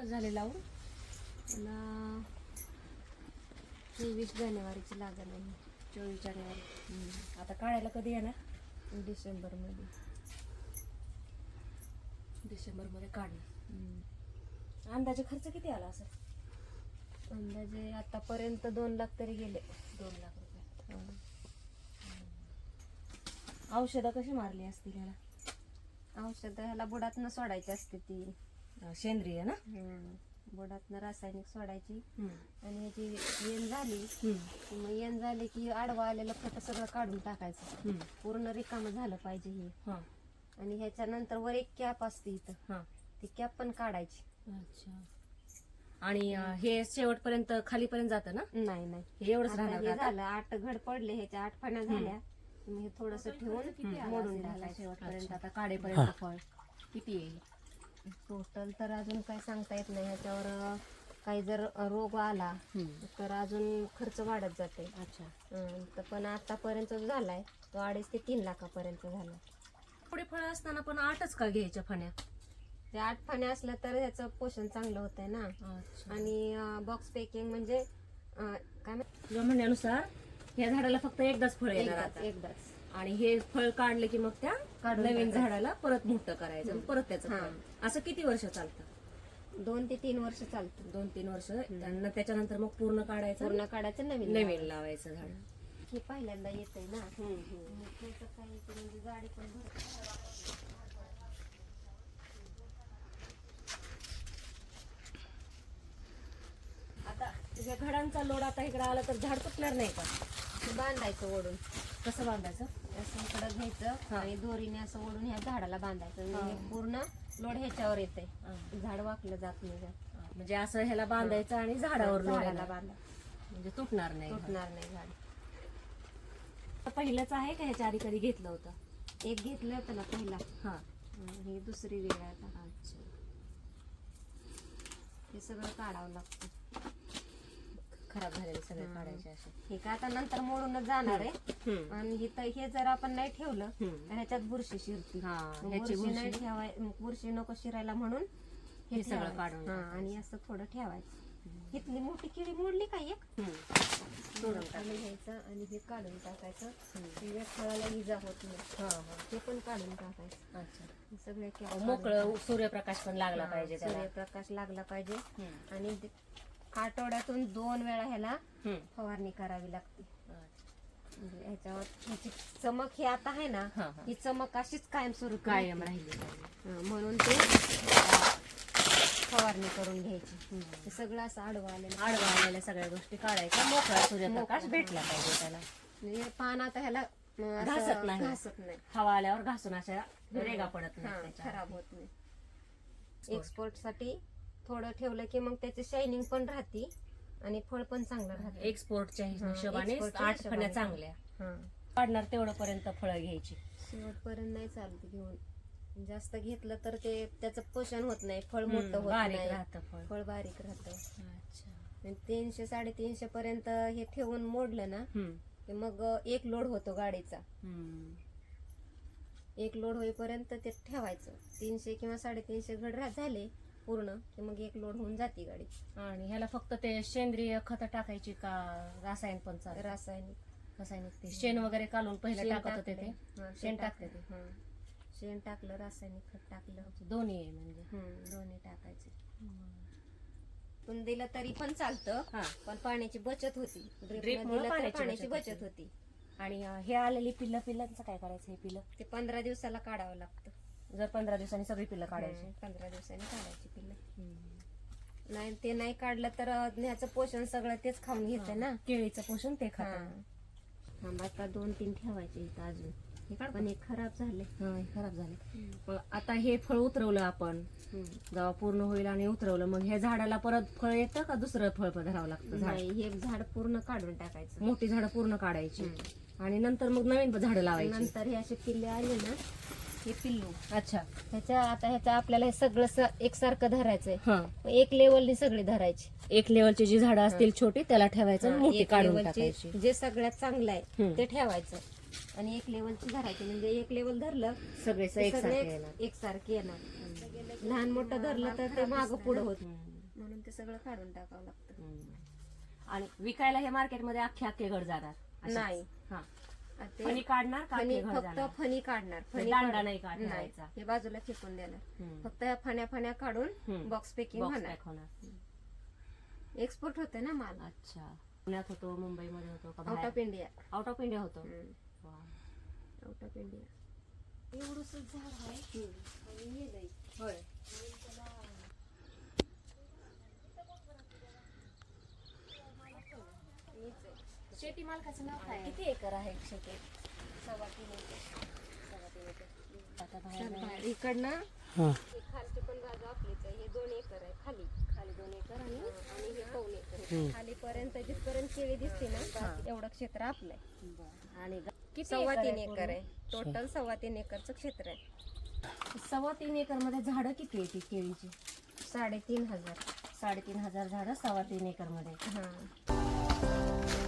झाले लावून 23 जानेवारीची लागण आहे. 24 जानेवारी. आता काढायला कधी येणार? डिसेंबरमध्ये. डिसेंबरमध्ये काढणार. अंदाजे खर्च किती आला असेल? अंदाजे आतापर्यंत 2 लाख तरी गेले. 2 लाख रुपये. औषधं कशी मारली असतील ह्याला? औषध ह्याला बुडातनं सोडायची असते ती. सेंद्रिय ना? बुडातनं रासायनिक सोडायची. आणि याची येण झाली हम्म. की मग येण झाली की आडवा आलेलं खत सगळं काढून टाकायचं. पूर्ण रिकामं झालं पाहिजे हे. हा. आणि ह्याच्यानंतर वर एक कॅप असते इथं, हा. ती कॅप पण काढायची. अच्छा. आणि हे शेवटपर्यंत खालीपर्यंत जातं ना? नाही नाही, हे एवढंच आता राहणार हे का आता? झालं 8 घड पडले, ह्याच्या 8 फण्या झाल्या. मग हे थोडस ठेवून मोडून टाकायचं. शेवटपर्यंत आता काढेपर्यंत फळ किती येईल? टोटल तर अजून काय सांगता येत नाही. ह्याच्यावर काही जर रोग आला तर अजून खर्च वाढत जाते. अच्छा. तर पण आतापर्यंत जो झालाय तो 2.5 ते 3 लाखापर्यंत झाला. थोडी फळं असताना पण 8च का घ्यायच्या फण्या? ते 8 फण्या असल्या तर ह्याचं पोषण चांगलं होतंय ना. आणि बॉक्स पॅकिंग म्हणजे काय तुझ्या म्हणण्यानुसार या झाडाला फक्त एकदाच फळ येणार आता. एकदाच. आणि हे फळ काढले की मग त्या नवीन झाडाला परत मोठं करायचं आणि परत त्याचं फळ. असं किती वर्ष चालतं? 2 ते 3 वर्ष चालतं. 2-3 वर्ष. त्याच्यानंतर मग पूर्ण काढायचं, पूर्ण काढायचं, नवीन नवीन लावायचं झाड. हे पहिल्यांदा येतंय ना. म्हणजे गाडी पण आता या घडांचा लोड आता इकडे आला तर झाड तुटणार नाही का? बांधायचं ओढून. कसं बांधायचं? असं इकडं घ्यायचं आणि दोरीने असं ओढून ह्या झाडाला बांधायचं. म्हणजे पूर्ण लोड ह्याच्यावर येते, झाड वाकलं जात नाही. म्हणजे असं ह्याला बांधायचं आणि झाडावर झाडाला बांधा, म्हणजे तुटणार नाही. तुटणार नाही झाड. पहिलंच आहे का ह्याच्या आधी कधी घेतलं होतं? एक घेतलं होतं ना पहिला. हा. ही दुसरी वेळ आहे आता. अच्छा. हे सगळं काढावं लागतं. खराब झालेले सगळे काढायचे असे. हे काय आता नंतर मोडूनच जाणार आहे. आणि हे जर आपण नाही ठेवलं तर ह्याच्यात बुरशी शिरती. बुरशी नाही ठेवाय, बुरशी नको शिरायला म्हणून हे सगळं काढून आणि असं थोडं ठेवायचं. इथली मोठी किडी मोडली का एक सोडून घ्यायचं आणि हे काढून टाकायचं. हिरव्या फळाला इजा होत नाही, ते पण काढून टाकायचं. अच्छा. सगळे मोकळं सूर्यप्रकाश पण लागला पाहिजे, सूर्यप्रकाश लागला पाहिजे. आणि आठवड्यातून 2 वेळा ह्याला फवारणी करावी लागते. म्हणजे ह्याच्यावर ह्याची चमक ही आता आहे ना, ही चमक अशीच कायमस्वरूपी कायम राहिली म्हणून ते फवारणी करून घ्यायची. हे सगळं असं आडवा आलेल्या सगळ्या गोष्टी काढायच्या. मोकळा सूर्यप्रकाश भेटला पाहिजे त्याला. म्हणजे पान आता ह्याला घासत नाही. हवा आल्यावर घासून अशा रेगा पडत नाही, खराब होत नाही. एक्सपोर्ट साठी थोडं ठेवलं की मग त्याची शायनिंग पण राहते आणि फळ पण चांगलं राहतं. एक्सपोर्टच्या हिशोबाने 8 फण्या चांगल्या काढणार. तेवढं पर्यंत फळं घ्यायची. शेवटपर्यंत नाही चालत घेऊन. जास्त घेतलं तर ते त्याचं पोषण होत नाही, फळ मोठं होत नाही, फळ बारीक राहतं. 300-350 पर्यंत हे ठेवून मोडलं ना की मग 1 लोड होतो गाडीचा. 1 लोड होईपर्यंत ते ठेवायचं. 300 किंवा 350 घड झाले पूर्ण की मग 1 लोड होऊन जाते गाडी. आणि ह्याला फक्त ते सेंद्रिय खत टाकायची का रासायनिक पण चालतं? रासायनिक ते शेण वगैरे काढून पहिले टाकत होते ते. शेण टाकते ते. शेण टाकलं, रासायनिक खत टाकलं, दोन्ही आहे म्हणजे. दोन्ही टाकायचे. पण दिलं तरी पण चालतं, पण पाण्याची बचत होती. ड्रिपमुळे पाण्याची बचत होती. आणि हे आलेली पिल्लांचं काय करायचं? हे पिल्लं ते 15 दिवसाला काढावं लागतं. जर 15 दिवसांनी सगळी पिल्लं काढायची? 15 दिवसांनी काढायची पिल्लं. नाही ते नाही काढलं तर ह्याचं पोषण सगळं तेच खाऊन घेते ना. केळीचं पोषण ते खातं. आता 2-3 ठेवायचे इथं अजून. पण हे खराब झाले. खराब झाले. आता हे फळ उतरवलं आपण, जेव्हा पूर्ण होईल आणि उतरवलं मग ह्या झाडाला परत फळ येतं का दुसरं फळ धरावं लागतं? नाही, हे झाड पूर्ण काढून टाकायचं. मोठी झाडं पूर्ण काढायची आणि नंतर मग नवीन झाडं लावायची. नंतर हे असे पिल्ले आले ना, हे पिल्लू. अच्छा. ह्याच्या आपल्याला हे सगळं एकसारखं धरायचंय. 1 लेवलनी सगळे धरायचे. 1 लेवलची जी झाडं असतील छोटी त्याला ठेवायचं, मोठी काढून टाकायची. जे सगळ्यात चांगलं आहे ते ठेवायचं आणि एक लेवलची धरायची, म्हणजे एक लेवल धरलं सगळे ते एकसारखे सगळे येणार. एकसारखे येणार. लहान मोठं धरलं तर ते मागं पुढं होत, म्हणून ते सगळं काढून टाकावं लागतं. आणि विकायला हे मार्केटमध्ये अख्खे घड जाणार असेच? नाही. हा. ते फणी काढणार का फणी अख्खे घड फक्त जाणार? फणी काढणार, फणी दांडा काढ- नाही काढायचा. हे बाजूला फेकून देणार. हम्म. फक्त ह्या फण्या काढून बॉक्स पॅकिंग बॉक्स होणार. पॅक होणार. एक्सपोर्ट होते ना माल. अच्छा. पुण्यात होतो, मुंबईमध्ये होतो का out of India. Out of India होतो. वा. Out of India. एवढंच झाड आहे आणि हे लई. होय. शेती मालकाचं नाव काय? किती एकर आहे शेती? 3.25 एकर. 3.25 एकर. आता चल बाहेर बाहेर. इकडनं हां ही खालची पण बाजू आपलीच आहे. हे 2 एकर आहे खाली. खाली 2 एकर आणि हे 1.25 एकर. खालीपर्यंत जिथपर्यंत केळी दिसते ना एवढं क्षेत्र आपलं आहे. आणि किती 3.25 एकर आहे. टोटल 3.25 एकरचं क्षेत्र आहे. 3.25 एकर मध्ये झाडं किती येते केळीची? 3,500. 3,500 झाडं 3.25 एकर मध्ये. हा.